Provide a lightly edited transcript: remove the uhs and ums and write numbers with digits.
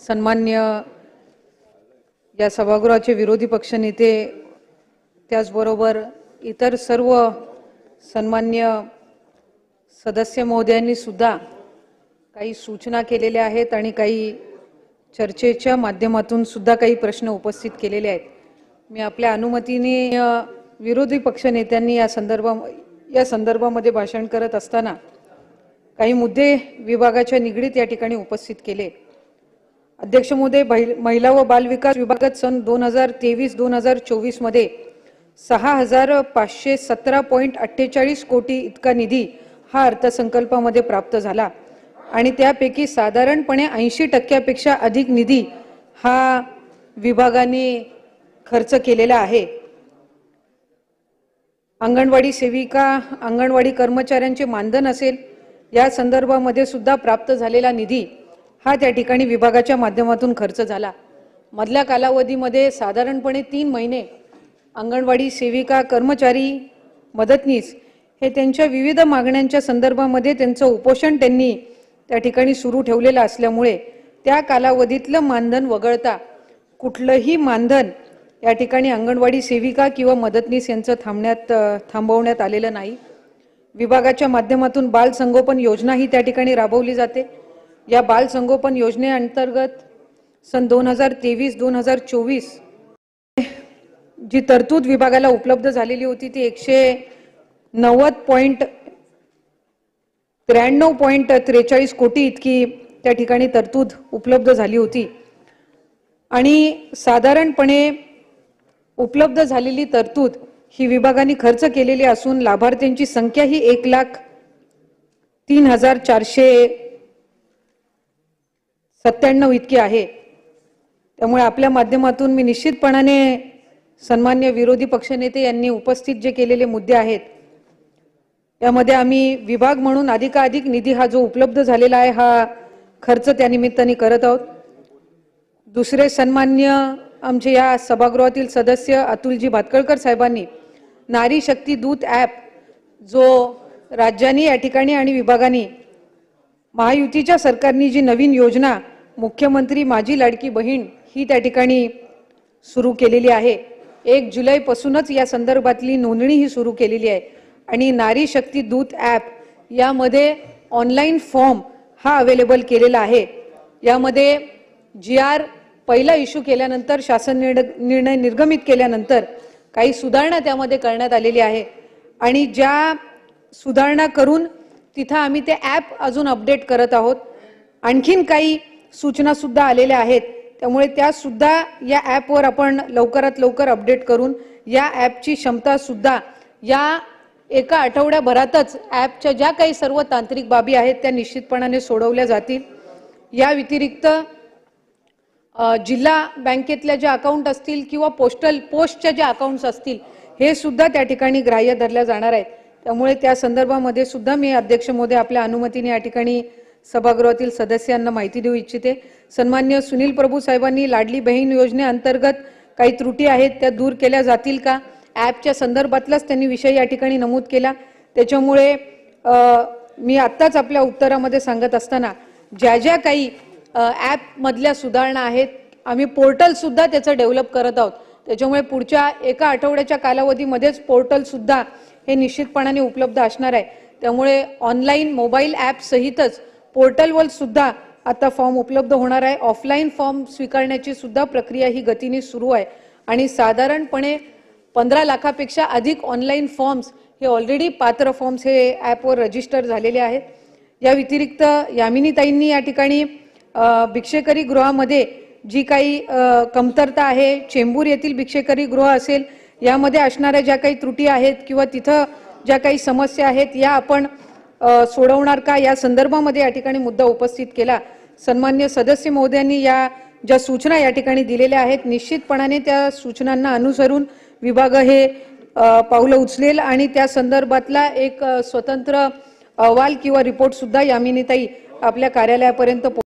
सन्मान्य या सभागृहाचे विरोधी पक्षनेते त्याचबरोबर इतर सर्व सन्मान्य सदस्य महोदयांनी सुद्धा काही सूचना केलेल्या आहेत आणि काही चर्चेच्या माध्यमातून सुद्धा काही प्रश्न उपस्थित केलेले आहेत। मी आपल्या अनुमतीने विरोधी पक्षनेत्यांनी या संदर्भामध्ये भाषण करत असताना काही मुद्दे विभागाच्या निगडीत या ठिकाणी उपस्थित केले। अध्यक्ष महोदय, महिला व बाल विकास विभागात सन 2023-2024 मध्ये 6517.48 कोटी इतका निधी हा अर्थसंकल्पामध्ये प्राप्त झाला आणि त्यापैकी साधारणपणे 80% अधिक निधी हा विभागाने खर्च केलेला आहे। अंगणवाडी सेविका, अंगणवाडी कर्मचाऱ्यांचे मानधन असेल, या संदर्भामध्ये सुद्धा प्राप्त झालेला निधी हा त्या ठिकाणी विभागाच्या माध्यमातून खर्च झाला। मधल्या कालावधीमध्ये साधारणपणे 3 महिने अंगणवाडी सेविका, कर्मचारी, मदतनीस हे त्यांच्या विविध मागण्यांच्या संदर्भामध्ये त्यांचं उपोषण त्यांनी त्या ठिकाणी सुरू ठेवलेलं असल्यामुळे त्या कालावधीतलं मानधन वगळता कुठलंही मानधन या ठिकाणी अंगणवाडी सेविका किंवा मदतनीस यांचं थांबवण्यात आलेलं नाही। विभागाच्या माध्यमातून बाल संगोपन योजना ही त्या ठिकाणी राबवली जाते। या बाल संगोपन योजनेअंतर्गत सन 2023-2024 जी तरतूद विभागाला उपलब्ध झालेली होती ती 190.43 कोटी इतकी त्या ठिकाणी तरतूद उपलब्ध झाली होती आणि साधारणपणे उपलब्ध झालेली तरतूद ही विभागाने खर्च केलेली असून लाभार्थ्यांची संख्या ही 1,03,497 इतकी आहे। त्यामुळे आपल्या माध्यमातून मी निश्चितपणाने सन्मान्य विरोधी पक्षनेते यांनी उपस्थित जे केलेले मुद्दे आहेत यामध्ये आम्ही विभाग म्हणून अधिकाधिक निधी हा जो उपलब्ध झालेला आहे हा खर्च त्या निमित्ताने करत आहोत। दुसरे सन्मान्य आमचे या सभागृहातील सदस्य अतुलजी भातखळकर साहेबांनी नारी शक्ती दूत ॲप जो राज्यांनी या ठिकाणी आणि विभागाने महायुतीच्या सरकारने जी नवीन योजना मुख्यमंत्री माझी लाडकी बहीण ही त्या ठिकाणी सुरू केलेली आहे। 1 जुलैपासूनच या संदर्भातली नोंदणी ही सुरू केलेली आहे आणि नारी शक्ती दूत ॲप यामध्ये ऑनलाईन फॉर्म हा अवेलेबल केलेला आहे। यामध्ये GR पहिला इश्यू केल्यानंतर, शासन निर्णय निर्गमित केल्यानंतर काही सुधारणा त्यामध्ये करण्यात आलेली आहे आणि ज्या सुधारणा करून तिथं आम्ही ते ॲप अजून अपडेट करत आहोत। आणखीन काही सूचना सुद्धा आलेल्या आहेत, त्यामुळे त्या सुद्धा या ॲपवर आपण लवकरात लवकर अपडेट करून या ॲपची क्षमता सुद्धा या एका आठवड्याभरातच ॲपच्या ज्या काही सर्व तांत्रिक बाबी आहेत त्या निश्चितपणाने सोडवल्या जातील। या व्यतिरिक्त जिल्हा बँकेतल्या ज्या अकाउंट असतील किंवा पोस्टच्या ज्या अकाउंट्स असतील हे सुद्धा त्या ठिकाणी ग्राह्य धरल्या जाणार आहेत। त्यामुळे त्या संदर्भामध्ये सुद्धा मी अध्यक्ष महोदय आपल्या अनुमतीने या ठिकाणी सभागृहातील सदस्यांना माहिती देऊ इच्छिते। सन्मान्य सुनील प्रभू साहेबांनी लाडली बहीण योजनेअंतर्गत काही त्रुटी आहेत त्या दूर केल्या जातील का, ॲपच्या संदर्भातलाच त्यांनी विषय या ठिकाणी नमूद केला। त्याच्यामुळे मी आत्ताच आपल्या उत्तरामध्ये सांगत असताना ज्या काही ॲप मधल्या सुधारणा आहेत आम्ही पोर्टल सुद्धा त्याचं डेव्हलप करत आहोत। त्याच्यामुळे पुढच्या एका आठवड्याच्या कालावधीमध्येच पोर्टल सुद्धा हे निश्चितपणाने उपलब्ध असणार आहे। त्यामुळे ऑनलाईन मोबाईल ॲप सहितच पोर्टलवर सुद्धा आता फॉर्म उपलब्ध होणार आहे। ऑफलाईन फॉर्म स्वीकारण्याची सुद्धा प्रक्रिया ही गतीने सुरू आहे आणि साधारणपणे 15 लाखापेक्षा अधिक ऑनलाईन फॉर्म्स हे ऑलरेडी पात्र फॉर्म्स हे ॲपवर रजिस्टर झालेले आहेत। या व्यतिरिक्त यामिनीताईंनी या ठिकाणी भिक्षेकरी गृहामध्ये जी काही कमतरता आहे, चेंबूर येथील भिक्षेकरी गृह असेल यामध्ये असणाऱ्या ज्या काही त्रुटी आहेत किंवा तिथं ज्या काही समस्या आहेत या आपण सोडवणार का, या संदर्भामध्ये या ठिकाणी मुद्दा उपस्थित केला। सन्मान्य सदस्य महोदयांनी या ज्या सूचना या ठिकाणी दिलेल्या आहेत निश्चितपणाने त्या सूचनांना अनुसरून विभाग हे पावलं उचलेल आणि त्या संदर्भातला एक स्वतंत्र अहवाल किंवा रिपोर्ट सुद्धा यामिनीताई आपल्या कार्यालयापर्यंत